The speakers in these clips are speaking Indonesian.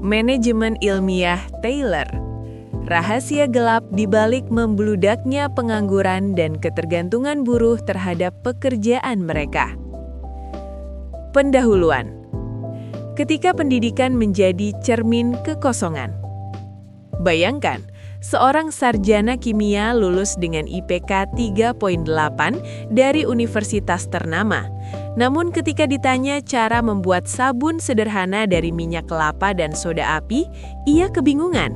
Manajemen ilmiah Taylor. Rahasia gelap di balik membludaknya pengangguran dan ketergantungan buruh terhadap pekerjaan mereka. Pendahuluan. Ketika pendidikan menjadi cermin kekosongan. Bayangkan, seorang sarjana kimia lulus dengan IPK 3,8 dari universitas ternama. Namun ketika ditanya cara membuat sabun sederhana dari minyak kelapa dan soda api, ia kebingungan.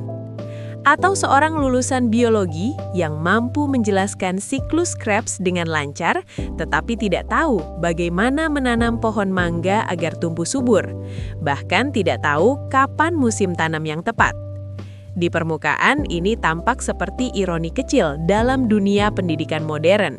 Atau seorang lulusan biologi yang mampu menjelaskan siklus Krebs dengan lancar, tetapi tidak tahu bagaimana menanam pohon mangga agar tumbuh subur. Bahkan tidak tahu kapan musim tanam yang tepat. Di permukaan, ini tampak seperti ironi kecil dalam dunia pendidikan modern.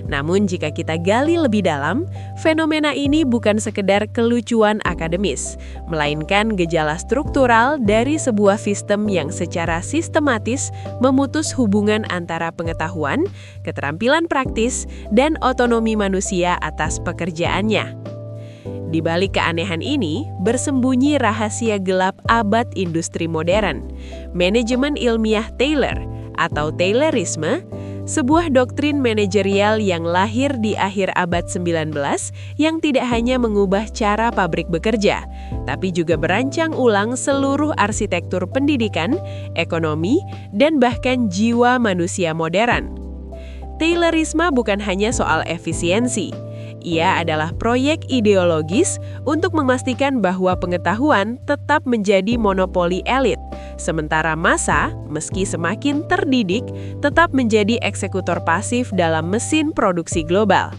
Namun jika kita gali lebih dalam, fenomena ini bukan sekedar kelucuan akademis, melainkan gejala struktural dari sebuah sistem yang secara sistematis memutus hubungan antara pengetahuan, keterampilan praktis, dan otonomi manusia atas pekerjaannya. Di balik keanehan ini, bersembunyi rahasia gelap abad industri modern. Manajemen ilmiah Taylor atau Taylorisme, sebuah doktrin manajerial yang lahir di akhir abad 19 yang tidak hanya mengubah cara pabrik bekerja, tapi juga berancang ulang seluruh arsitektur pendidikan, ekonomi, dan bahkan jiwa manusia modern. Taylorisme bukan hanya soal efisiensi. Ia adalah proyek ideologis untuk memastikan bahwa pengetahuan tetap menjadi monopoli elit, sementara massa, meski semakin terdidik, tetap menjadi eksekutor pasif dalam mesin produksi global.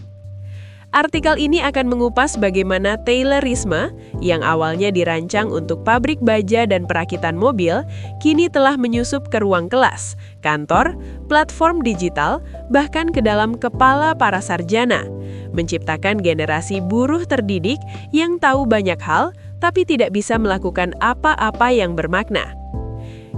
Artikel ini akan mengupas bagaimana Taylorisme, yang awalnya dirancang untuk pabrik baja dan perakitan mobil, kini telah menyusup ke ruang kelas, kantor, platform digital, bahkan ke dalam kepala para sarjana, menciptakan generasi buruh terdidik yang tahu banyak hal, tapi tidak bisa melakukan apa-apa yang bermakna.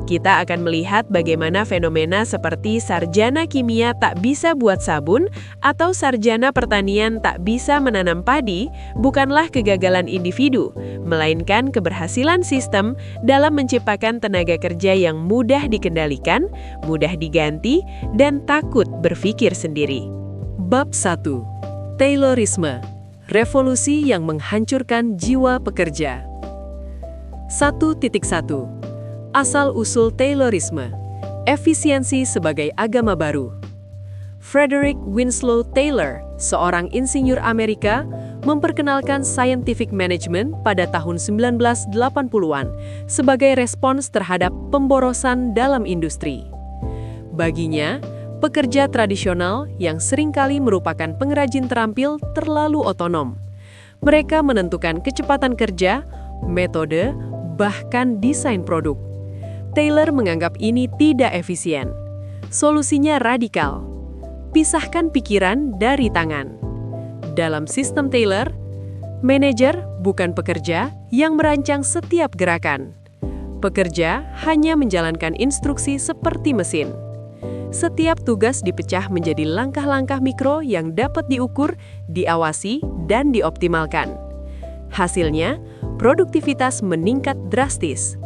Kita akan melihat bagaimana fenomena seperti sarjana kimia tak bisa buat sabun atau sarjana pertanian tak bisa menanam padi bukanlah kegagalan individu, melainkan keberhasilan sistem dalam menciptakan tenaga kerja yang mudah dikendalikan, mudah diganti, dan takut berpikir sendiri. Bab 1. Taylorisme, revolusi yang menghancurkan jiwa pekerja. 1.1. Asal-usul Taylorisme, efisiensi sebagai agama baru. Frederick Winslow Taylor, seorang insinyur Amerika, memperkenalkan scientific management pada tahun 1980-an sebagai respons terhadap pemborosan dalam industri. Baginya, pekerja tradisional yang seringkali merupakan pengrajin terampil terlalu otonom. Mereka menentukan kecepatan kerja, metode, bahkan desain produk. Taylor menganggap ini tidak efisien. Solusinya radikal. Pisahkan pikiran dari tangan. Dalam sistem Taylor, manajer bukan pekerja yang merancang setiap gerakan. Pekerja hanya menjalankan instruksi seperti mesin. Setiap tugas dipecah menjadi langkah-langkah mikro yang dapat diukur, diawasi, dan dioptimalkan. Hasilnya, produktivitas meningkat drastis.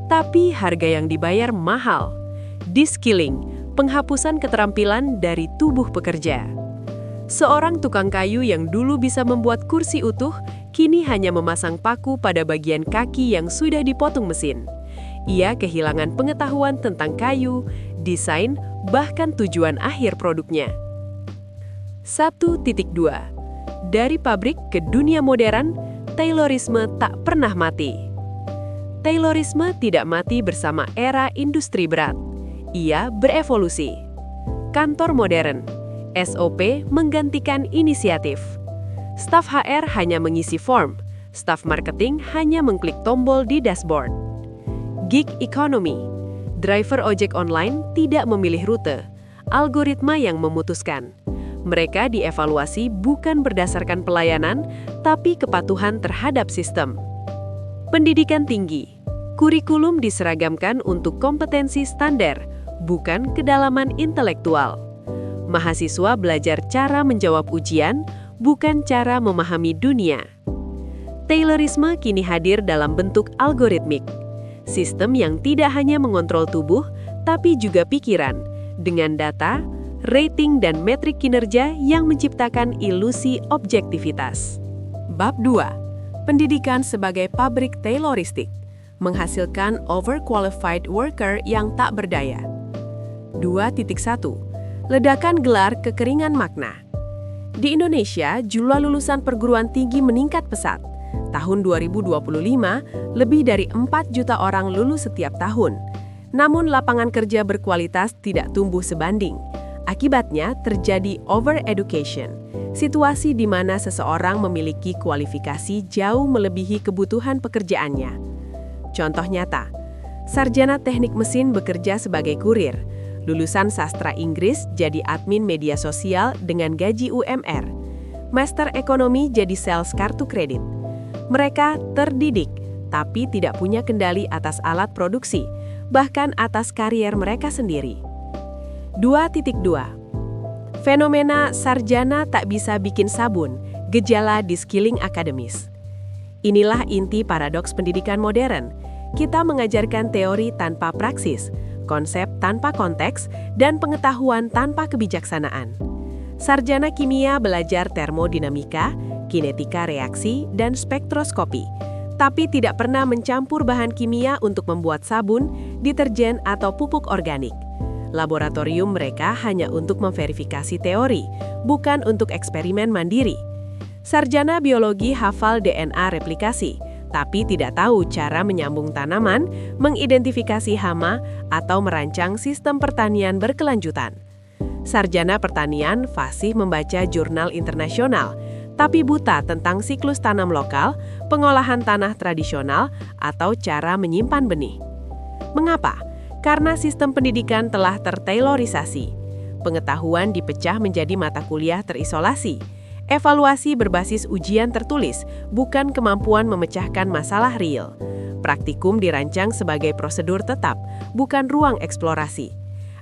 Tapi harga yang dibayar mahal. De-skilling, penghapusan keterampilan dari tubuh pekerja. Seorang tukang kayu yang dulu bisa membuat kursi utuh, kini hanya memasang paku pada bagian kaki yang sudah dipotong mesin. Ia kehilangan pengetahuan tentang kayu, desain, bahkan tujuan akhir produknya. 1.2. Dari pabrik ke dunia modern, Taylorisme tak pernah mati. Taylorisme tidak mati bersama era industri berat. Ia berevolusi. Kantor modern, SOP menggantikan inisiatif. Staf HR hanya mengisi form, staf marketing hanya mengklik tombol di dashboard. Gig economy, driver ojek online tidak memilih rute, algoritma yang memutuskan. Mereka dievaluasi bukan berdasarkan pelayanan, tapi kepatuhan terhadap sistem. Pendidikan tinggi, kurikulum diseragamkan untuk kompetensi standar, bukan kedalaman intelektual. Mahasiswa belajar cara menjawab ujian, bukan cara memahami dunia. Taylorisme kini hadir dalam bentuk algoritmik. Sistem yang tidak hanya mengontrol tubuh, tapi juga pikiran, dengan data, rating, dan metrik kinerja yang menciptakan ilusi objektivitas. Bab 2. Pendidikan sebagai pabrik Tayloristik, menghasilkan overqualified worker yang tak berdaya. 2.1. Ledakan gelar kekeringan makna. Di Indonesia, jumlah lulusan perguruan tinggi meningkat pesat. Tahun 2025, lebih dari 4 juta orang lulus setiap tahun. Namun lapangan kerja berkualitas tidak tumbuh sebanding. Akibatnya terjadi over-education, situasi di mana seseorang memiliki kualifikasi jauh melebihi kebutuhan pekerjaannya. Contoh nyata, sarjana teknik mesin bekerja sebagai kurir, lulusan sastra Inggris jadi admin media sosial dengan gaji UMR, master ekonomi jadi sales kartu kredit. Mereka terdidik, tapi tidak punya kendali atas alat produksi, bahkan atas karier mereka sendiri. 2.2. Fenomena sarjana tak bisa bikin sabun, gejala de-skilling akademis. Inilah inti paradoks pendidikan modern. Kita mengajarkan teori tanpa praksis, konsep tanpa konteks, dan pengetahuan tanpa kebijaksanaan. Sarjana kimia belajar termodinamika, kinetika reaksi, dan spektroskopi, tapi tidak pernah mencampur bahan kimia untuk membuat sabun, deterjen, atau pupuk organik. Laboratorium mereka hanya untuk memverifikasi teori, bukan untuk eksperimen mandiri. Sarjana biologi hafal DNA replikasi, tapi tidak tahu cara menyambung tanaman, mengidentifikasi hama, atau merancang sistem pertanian berkelanjutan. Sarjana pertanian fasih membaca jurnal internasional, tapi buta tentang siklus tanam lokal, pengolahan tanah tradisional, atau cara menyimpan benih. Mengapa? Karena sistem pendidikan telah tertaylorisasi. Pengetahuan dipecah menjadi mata kuliah terisolasi. Evaluasi berbasis ujian tertulis, bukan kemampuan memecahkan masalah real. Praktikum dirancang sebagai prosedur tetap, bukan ruang eksplorasi.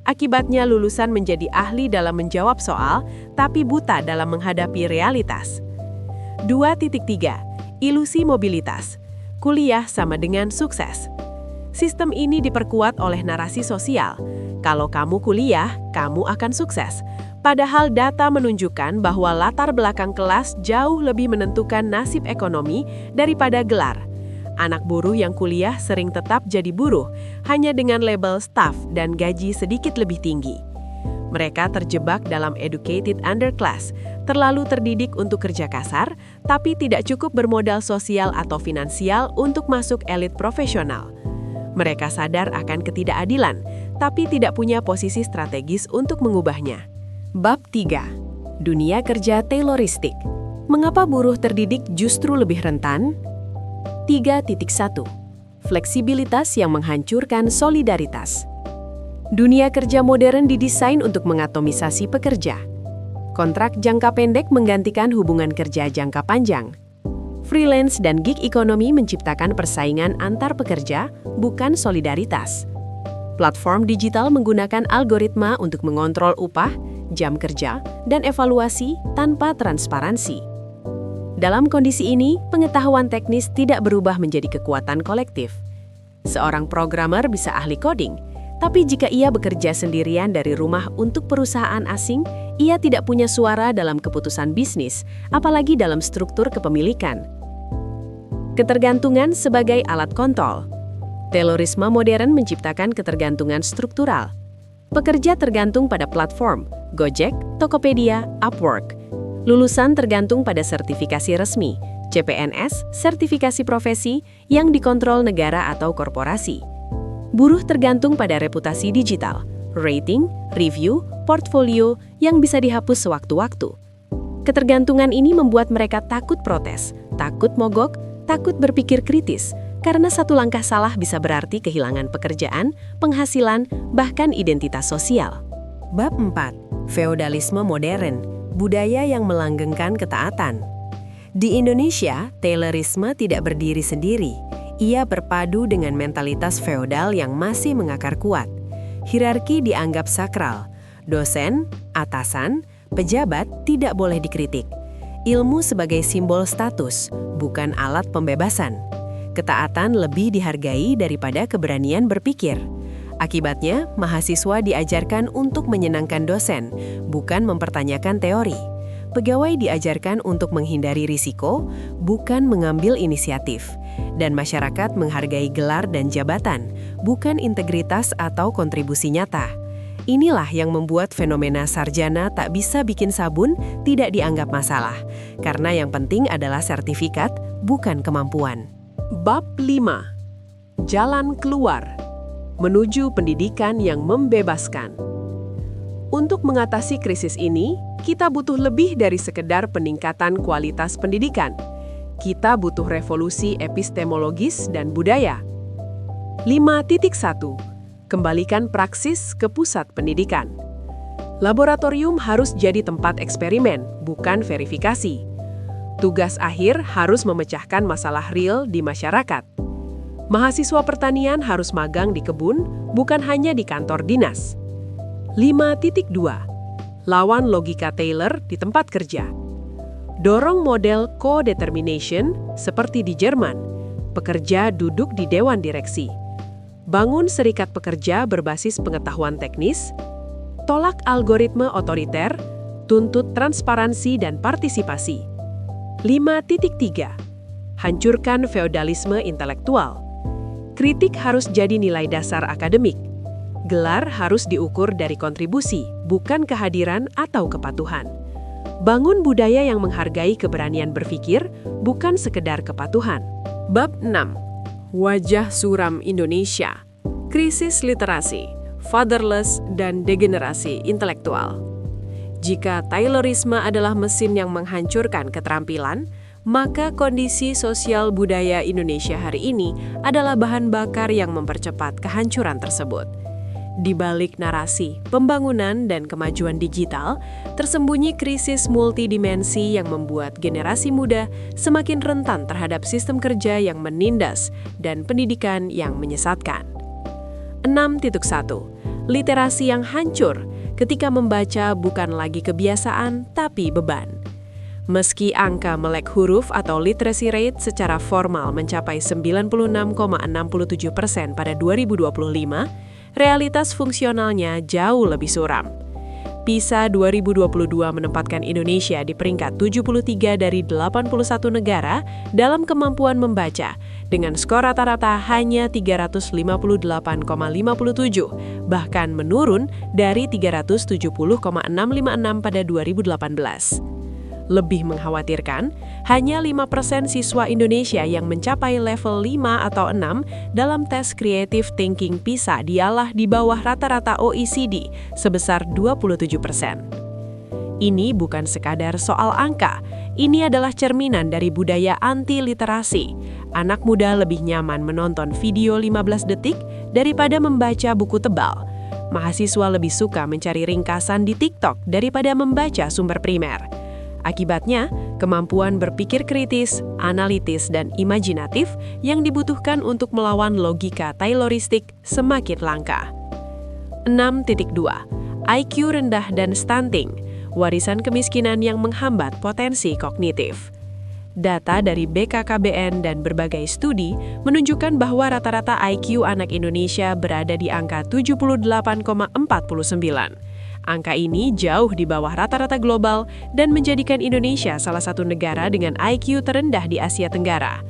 Akibatnya lulusan menjadi ahli dalam menjawab soal, tapi buta dalam menghadapi realitas. 2.3. Ilusi mobilitas. Kuliah sama dengan sukses. Sistem ini diperkuat oleh narasi sosial. Kalau kamu kuliah, kamu akan sukses. Padahal data menunjukkan bahwa latar belakang kelas jauh lebih menentukan nasib ekonomi daripada gelar. Anak buruh yang kuliah sering tetap jadi buruh, hanya dengan label staff dan gaji sedikit lebih tinggi. Mereka terjebak dalam educated underclass, terlalu terdidik untuk kerja kasar, tapi tidak cukup bermodal sosial atau finansial untuk masuk elit profesional. Mereka sadar akan ketidakadilan, tapi tidak punya posisi strategis untuk mengubahnya. Bab 3. Dunia kerja Tayloristik. Mengapa buruh terdidik justru lebih rentan? 3.1. Fleksibilitas yang menghancurkan solidaritas. Dunia kerja modern didesain untuk mengatomisasi pekerja. Kontrak jangka pendek menggantikan hubungan kerja jangka panjang. Freelance dan gig ekonomi menciptakan persaingan antar pekerja, bukan solidaritas. Platform digital menggunakan algoritma untuk mengontrol upah, jam kerja, dan evaluasi tanpa transparansi. Dalam kondisi ini, pengetahuan teknis tidak berubah menjadi kekuatan kolektif. Seorang programmer bisa ahli coding, tapi jika ia bekerja sendirian dari rumah untuk perusahaan asing, ia tidak punya suara dalam keputusan bisnis, apalagi dalam struktur kepemilikan. Ketergantungan sebagai alat kontrol. Taylorisme modern menciptakan ketergantungan struktural. Pekerja tergantung pada platform, Gojek, Tokopedia, Upwork. Lulusan tergantung pada sertifikasi resmi, CPNS, sertifikasi profesi yang dikontrol negara atau korporasi. Buruh tergantung pada reputasi digital, rating, review, portfolio yang bisa dihapus sewaktu-waktu. Ketergantungan ini membuat mereka takut protes, takut mogok, takut berpikir kritis, karena satu langkah salah bisa berarti kehilangan pekerjaan, penghasilan, bahkan identitas sosial. Bab 4. Feodalisme modern, budaya yang melanggengkan ketaatan. Di Indonesia, Taylorisme tidak berdiri sendiri. Ia berpadu dengan mentalitas feodal yang masih mengakar kuat. Hierarki dianggap sakral. Dosen, atasan, pejabat tidak boleh dikritik. Ilmu sebagai simbol status, bukan alat pembebasan. Ketaatan lebih dihargai daripada keberanian berpikir. Akibatnya, mahasiswa diajarkan untuk menyenangkan dosen, bukan mempertanyakan teori. Pegawai diajarkan untuk menghindari risiko, bukan mengambil inisiatif. Dan masyarakat menghargai gelar dan jabatan, bukan integritas atau kontribusi nyata. Inilah yang membuat fenomena sarjana tak bisa bikin sabun tidak dianggap masalah, karena yang penting adalah sertifikat, bukan kemampuan. Bab 5. Jalan keluar. Menuju pendidikan yang membebaskan. Untuk mengatasi krisis ini, kita butuh lebih dari sekedar peningkatan kualitas pendidikan. Kita butuh revolusi epistemologis dan budaya. 5.1. Kembalikan praksis ke pusat pendidikan. Laboratorium harus jadi tempat eksperimen, bukan verifikasi. Tugas akhir harus memecahkan masalah real di masyarakat. Mahasiswa pertanian harus magang di kebun, bukan hanya di kantor dinas. 5.2. Lawan logika Taylor di tempat kerja. Dorong model co-determination seperti di Jerman. Pekerja duduk di dewan direksi. Bangun serikat pekerja berbasis pengetahuan teknis, tolak algoritma otoriter, tuntut transparansi dan partisipasi. 5.3. Hancurkan feodalisme intelektual. Kritik harus jadi nilai dasar akademik. Gelar harus diukur dari kontribusi, bukan kehadiran atau kepatuhan. Bangun budaya yang menghargai keberanian berpikir, bukan sekedar kepatuhan. Bab 6. Wajah suram Indonesia. Krisis literasi, fatherless, dan degenerasi intelektual. Jika Taylorisme adalah mesin yang menghancurkan keterampilan, maka kondisi sosial budaya Indonesia hari ini adalah bahan bakar yang mempercepat kehancuran tersebut. Di balik narasi, pembangunan, dan kemajuan digital, tersembunyi krisis multidimensi yang membuat generasi muda semakin rentan terhadap sistem kerja yang menindas dan pendidikan yang menyesatkan. 6.1. Literasi yang hancur ketika membaca bukan lagi kebiasaan tapi beban. Meski angka melek huruf atau literacy rate secara formal mencapai 96,67% pada 2025, realitas fungsionalnya jauh lebih suram. PISA 2022 menempatkan Indonesia di peringkat 73 dari 81 negara dalam kemampuan membaca, dengan skor rata-rata hanya 358,57, bahkan menurun dari 370,656 pada 2018. Lebih mengkhawatirkan, hanya 5% siswa Indonesia yang mencapai level 5 atau 6 dalam tes Creative Thinking PISA dialah di bawah rata-rata OECD sebesar 27%. Ini bukan sekadar soal angka, ini adalah cerminan dari budaya anti-literasi. Anak muda lebih nyaman menonton video 15 detik daripada membaca buku tebal. Mahasiswa lebih suka mencari ringkasan di TikTok daripada membaca sumber primer. Akibatnya, kemampuan berpikir kritis, analitis, dan imajinatif yang dibutuhkan untuk melawan logika Tayloristik semakin langka. 6.2. IQ rendah dan stunting, warisan kemiskinan yang menghambat potensi kognitif. Data dari BKKBN dan berbagai studi menunjukkan bahwa rata-rata IQ anak Indonesia berada di angka 78,49. Angka ini jauh di bawah rata-rata global dan menjadikan Indonesia salah satu negara dengan IQ terendah di Asia Tenggara.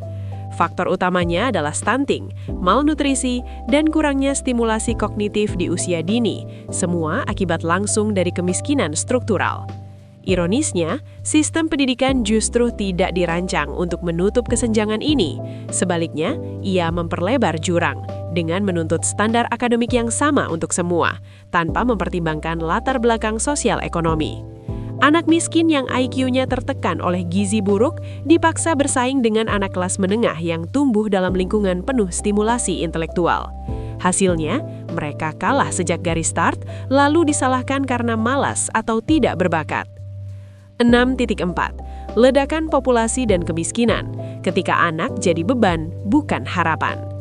Faktor utamanya adalah stunting, malnutrisi, dan kurangnya stimulasi kognitif di usia dini, semua akibat langsung dari kemiskinan struktural. Ironisnya, sistem pendidikan justru tidak dirancang untuk menutup kesenjangan ini. Sebaliknya, ia memperlebar jurang dengan menuntut standar akademik yang sama untuk semua, tanpa mempertimbangkan latar belakang sosial ekonomi. Anak miskin yang IQ-nya tertekan oleh gizi buruk dipaksa bersaing dengan anak kelas menengah yang tumbuh dalam lingkungan penuh stimulasi intelektual. Hasilnya, mereka kalah sejak garis start, lalu disalahkan karena malas atau tidak berbakat. 6.4. Ledakan populasi dan kemiskinan, ketika anak jadi beban, bukan harapan.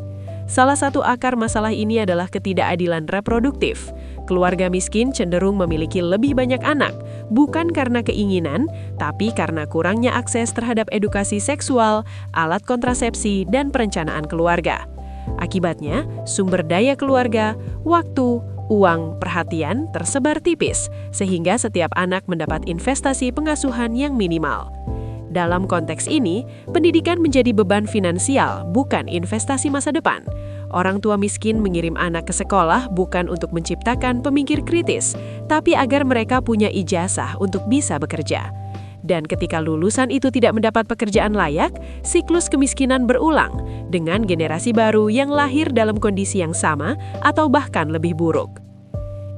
Salah satu akar masalah ini adalah ketidakadilan reproduktif. Keluarga miskin cenderung memiliki lebih banyak anak, bukan karena keinginan, tapi karena kurangnya akses terhadap edukasi seksual, alat kontrasepsi, dan perencanaan keluarga. Akibatnya, sumber daya keluarga, waktu, uang, perhatian tersebar tipis, sehingga setiap anak mendapat investasi pengasuhan yang minimal. Dalam konteks ini, pendidikan menjadi beban finansial, bukan investasi masa depan. Orang tua miskin mengirim anak ke sekolah bukan untuk menciptakan pemikir kritis, tapi agar mereka punya ijazah untuk bisa bekerja. Dan ketika lulusan itu tidak mendapat pekerjaan layak, siklus kemiskinan berulang, dengan generasi baru yang lahir dalam kondisi yang sama atau bahkan lebih buruk.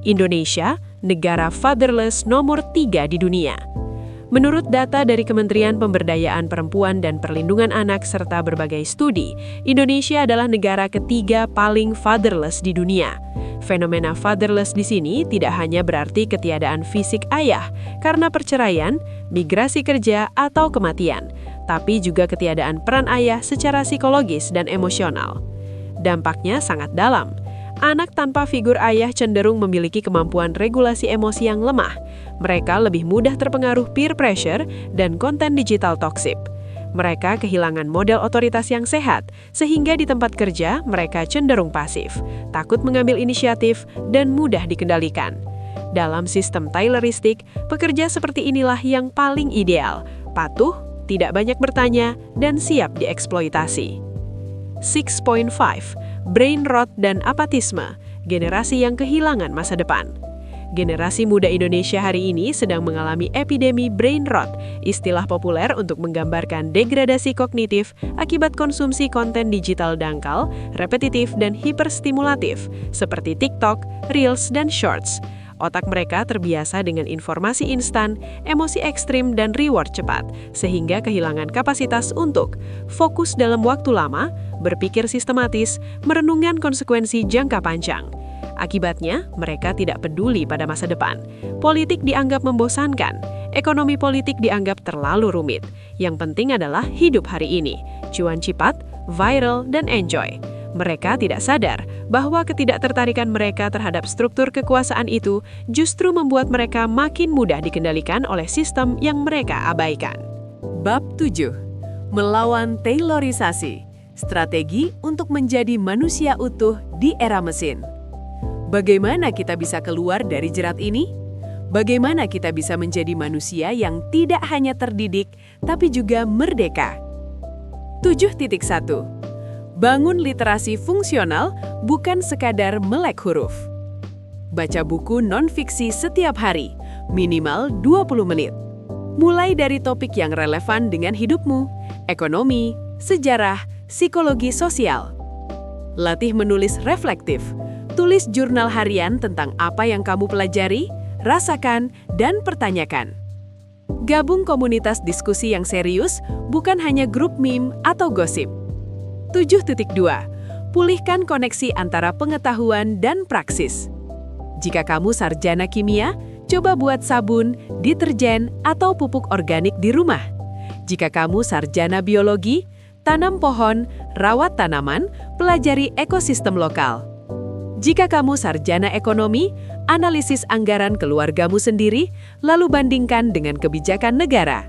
Indonesia, negara fatherless nomor 3 di dunia. Menurut data dari Kementerian Pemberdayaan Perempuan dan Perlindungan Anak serta berbagai studi, Indonesia adalah negara ketiga paling fatherless di dunia. Fenomena fatherless di sini tidak hanya berarti ketiadaan fisik ayah karena perceraian, migrasi kerja, atau kematian, tapi juga ketiadaan peran ayah secara psikologis dan emosional. Dampaknya sangat dalam. Anak tanpa figur ayah cenderung memiliki kemampuan regulasi emosi yang lemah. Mereka lebih mudah terpengaruh peer pressure dan konten digital toksik. Mereka kehilangan model otoritas yang sehat, sehingga di tempat kerja mereka cenderung pasif, takut mengambil inisiatif, dan mudah dikendalikan. Dalam sistem Tayloristik, pekerja seperti inilah yang paling ideal, patuh, tidak banyak bertanya, dan siap dieksploitasi. 6.5. Brain rot dan apatisme, generasi yang kehilangan masa depan. Generasi muda Indonesia hari ini sedang mengalami epidemi brain rot, istilah populer untuk menggambarkan degradasi kognitif akibat konsumsi konten digital dangkal, repetitif, dan hiperstimulatif, seperti TikTok, Reels, dan Shorts. Otak mereka terbiasa dengan informasi instan, emosi ekstrim, dan reward cepat, sehingga kehilangan kapasitas untuk fokus dalam waktu lama, berpikir sistematis, merenungkan konsekuensi jangka panjang. Akibatnya, mereka tidak peduli pada masa depan. Politik dianggap membosankan, ekonomi politik dianggap terlalu rumit. Yang penting adalah hidup hari ini, cuan cepat, viral, dan enjoy. Mereka tidak sadar bahwa ketidaktertarikan mereka terhadap struktur kekuasaan itu justru membuat mereka makin mudah dikendalikan oleh sistem yang mereka abaikan. Bab 7. Melawan Taylorisasi, strategi untuk menjadi manusia utuh di era mesin. Bagaimana kita bisa keluar dari jerat ini? Bagaimana kita bisa menjadi manusia yang tidak hanya terdidik, tapi juga merdeka? 7.1. Bangun literasi fungsional, bukan sekadar melek huruf. Baca buku non-fiksi setiap hari, minimal 20 menit. Mulai dari topik yang relevan dengan hidupmu, ekonomi, sejarah, psikologi sosial. Latih menulis reflektif. Tulis jurnal harian tentang apa yang kamu pelajari, rasakan, dan pertanyakan. Gabung komunitas diskusi yang serius, bukan hanya grup meme atau gosip. 7.2. Pulihkan koneksi antara pengetahuan dan praksis. Jika kamu sarjana kimia, coba buat sabun, deterjen, atau pupuk organik di rumah. Jika kamu sarjana biologi, tanam pohon, rawat tanaman, pelajari ekosistem lokal. Jika kamu sarjana ekonomi, analisis anggaran keluargamu sendiri, lalu bandingkan dengan kebijakan negara.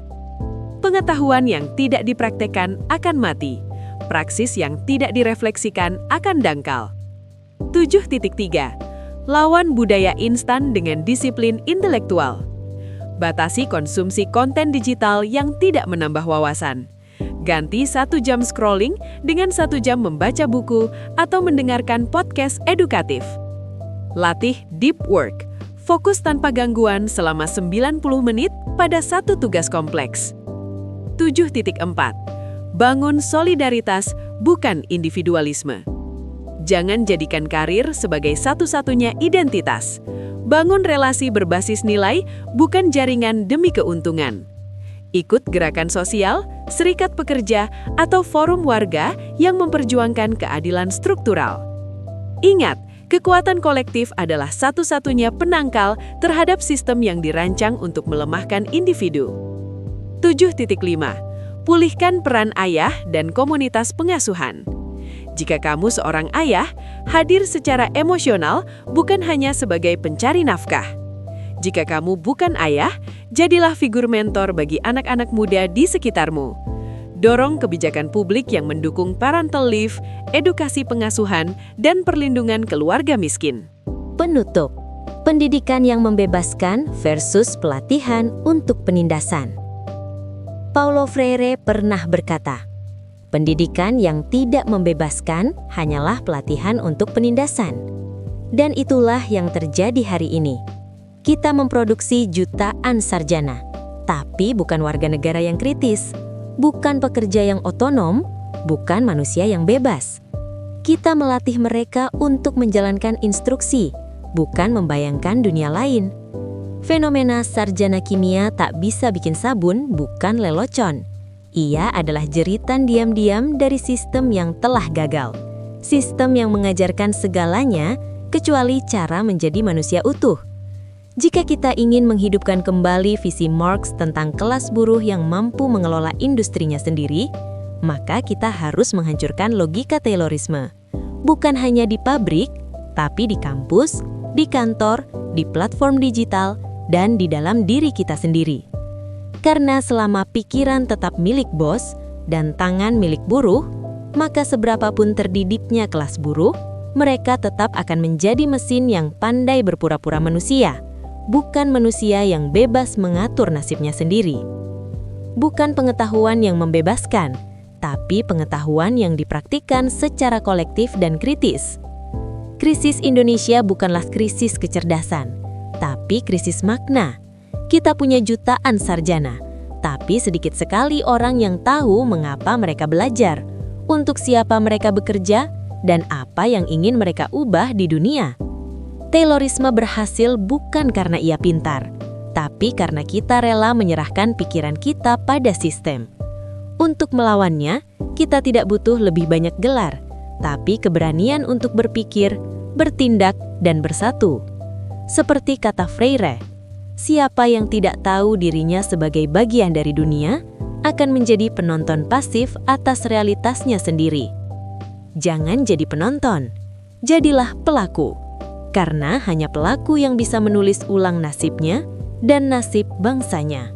Pengetahuan yang tidak dipraktekkan akan mati. Praksis yang tidak direfleksikan akan dangkal. 7.3. Lawan budaya instan dengan disiplin intelektual. Batasi konsumsi konten digital yang tidak menambah wawasan. Ganti 1 jam scrolling dengan 1 jam membaca buku atau mendengarkan podcast edukatif. Latih deep work. Fokus tanpa gangguan selama 90 menit pada satu tugas kompleks. 7.4. Bangun solidaritas, bukan individualisme. Jangan jadikan karir sebagai satu-satunya identitas. Bangun relasi berbasis nilai, bukan jaringan demi keuntungan. Ikut gerakan sosial, serikat pekerja, atau forum warga yang memperjuangkan keadilan struktural. Ingat, kekuatan kolektif adalah satu-satunya penangkal terhadap sistem yang dirancang untuk melemahkan individu. 7.5. Pulihkan peran ayah dan komunitas pengasuhan. Jika kamu seorang ayah, hadir secara emosional bukan hanya sebagai pencari nafkah. Jika kamu bukan ayah, jadilah figur mentor bagi anak-anak muda di sekitarmu. Dorong kebijakan publik yang mendukung parental leave, edukasi pengasuhan, dan perlindungan keluarga miskin. Penutup, pendidikan yang membebaskan versus pelatihan untuk penindasan. Paulo Freire pernah berkata, pendidikan yang tidak membebaskan hanyalah pelatihan untuk penindasan. Dan itulah yang terjadi hari ini. Kita memproduksi jutaan sarjana, tapi bukan warga negara yang kritis, bukan pekerja yang otonom, bukan manusia yang bebas. Kita melatih mereka untuk menjalankan instruksi, bukan membayangkan dunia lain. Fenomena sarjana kimia tak bisa bikin sabun bukan lelucon. Ia adalah jeritan diam-diam dari sistem yang telah gagal. Sistem yang mengajarkan segalanya kecuali cara menjadi manusia utuh. Jika kita ingin menghidupkan kembali visi Marx tentang kelas buruh yang mampu mengelola industrinya sendiri, maka kita harus menghancurkan logika Taylorisme. Bukan hanya di pabrik, tapi di kampus, di kantor, di platform digital, dan di dalam diri kita sendiri. Karena selama pikiran tetap milik bos dan tangan milik buruh, maka seberapapun terdidiknya kelas buruh, mereka tetap akan menjadi mesin yang pandai berpura-pura manusia, bukan manusia yang bebas mengatur nasibnya sendiri. Bukan pengetahuan yang membebaskan, tapi pengetahuan yang dipraktikkan secara kolektif dan kritis. Krisis Indonesia bukanlah krisis kecerdasan, tapi krisis makna. Kita punya jutaan sarjana, tapi sedikit sekali orang yang tahu mengapa mereka belajar, untuk siapa mereka bekerja, dan apa yang ingin mereka ubah di dunia. Taylorisme berhasil bukan karena ia pintar, tapi karena kita rela menyerahkan pikiran kita pada sistem. Untuk melawannya, kita tidak butuh lebih banyak gelar, tapi keberanian untuk berpikir, bertindak, dan bersatu. Seperti kata Freire, siapa yang tidak tahu dirinya sebagai bagian dari dunia akan menjadi penonton pasif atas realitasnya sendiri. Jangan jadi penonton, jadilah pelaku. Karena hanya pelaku yang bisa menulis ulang nasibnya dan nasib bangsanya.